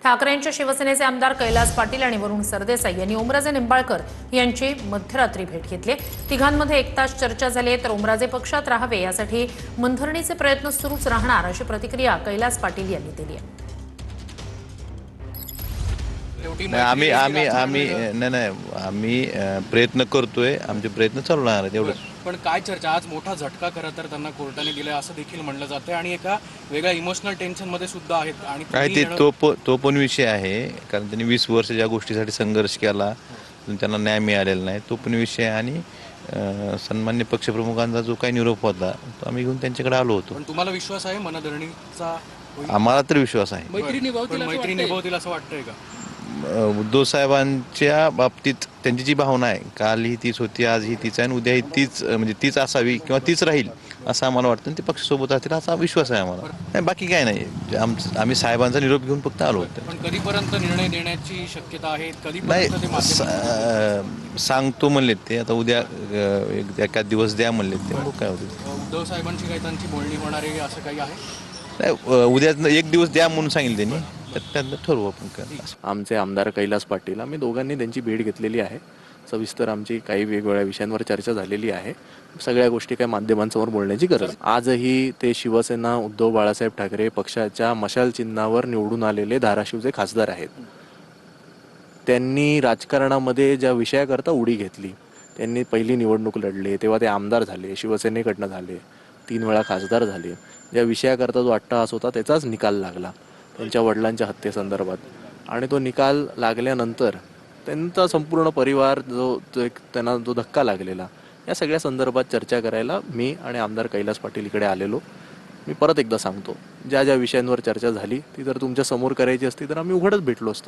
ठाकरेंच्या शिवसेनेचे आमदार कैलास पाटील आणि वरुण सरदेसाई यांनी ओमराजे निंबाळकर यांची मध्यरात्री भेट घेतली। तिघांमध्ये 1 तास चर्चा झाली, तर ओमराजे पक्षात राहावे यासाठी मंथरणीचे प्रयत्न सुरूच राहणार अशी प्रतिक्रिया कैलास पाटील यांनी दिली आहे। आम्ही प्रयत्न करतोय, आमचे प्रयत्न चालू राहणार आहेत एवढंच। पण काय चर्चा, आज मोठा झटका खरं तर त्यांना कोर्टाने दिलाय असं देखील म्हणलं जाते आणि एका वेगळ्या इमोशनल टेन्शन मध्ये सुद्धा आहेत आणि काय ते तो पण विषय आहे, कारण त्यांनी 20 वर्ष ज्या गोष्टीसाठी संघर्ष केला त्यांना न्याय मिळालेला नाही, तो पण विषय। आणि सन्मान्य पक्षप्रमुखांचा जो काही निरोप होता तो आम्ही घेऊन त्यांच्याकडे आलो होतो। पण तुम्हाला विश्वास आहे मनधरणीचा? आम्हाला तर विश्वास आहे। मैत्री निभावतील असं वाटतंय का? उद्धव साहेबांच्या बाबतीत त्यांची जी भावना आहे, कालही तीच होती, आजही तीच आहे आणि उद्याही तीच, म्हणजे तीच असावी किंवा तीच राहील असं आम्हाला वाटतं। ते पक्षासोबत असतील असा विश्वास आहे आम्हाला। नाही, बाकी काय नाही, आम्ही साहेबांचा निरोप घेऊन फक्त आलो होतो। पण कधीपर्यंत निर्णय देण्याची शक्यता आहे? नाही, सांगतो म्हणलेत ते, आता उद्या एखाद दिवस द्या म्हणलेत ते, काय होतं। उद्धव साहेबांची काही त्यांची बोलणी होणार आहे असं काही आहे? नाही, उद्या 1 दिवस द्या म्हणून सांगितलं त्यांनी, त्यातलं ठरवू आपण काय। आमचे आमदार कैलास पाटील, आम्ही दोघांनी त्यांची भेट घेतलेली आहे। सविस्तर आमची काही वेगवेगळ्या विषयांवर चर्चा झालेली आहे। सगळ्या गोष्टी काय माध्यमांसमोर बोलण्याची गरज। आजही ते शिवसेना उद्धव बाळासाहेब ठाकरे पक्षाच्या मशाल चिन्हावर निवडून आलेले धाराशिवचे खासदार आहेत। त्यांनी राजकारणामध्ये ज्या विषयाकरता उडी घेतली, त्यांनी पहिली निवडणूक लढले तेव्हा ते आमदार झाले, शिवसेनेकडनं झाले, 3 वेळा खासदार झाले। ज्या विषयाकरता जो अट्टहास होता त्याचाच निकाल लागला त्यांच्या वडिलांच्या हत्येसंदर्भात, आणि तो निकाल लागल्यानंतर त्यांचा संपूर्ण परिवार त्यांना जो धक्का लागलेला, या सगळ्या संदर्भात चर्चा करायला मी आणि आमदार कैलास पाटील इकडे आलेलो। मी परत एकदा सांगतो, ज्या ज्या विषयांवर चर्चा झाली ती जर तुमच्या समोर करायची असती तर आम्ही उघडच भेटलो असतो।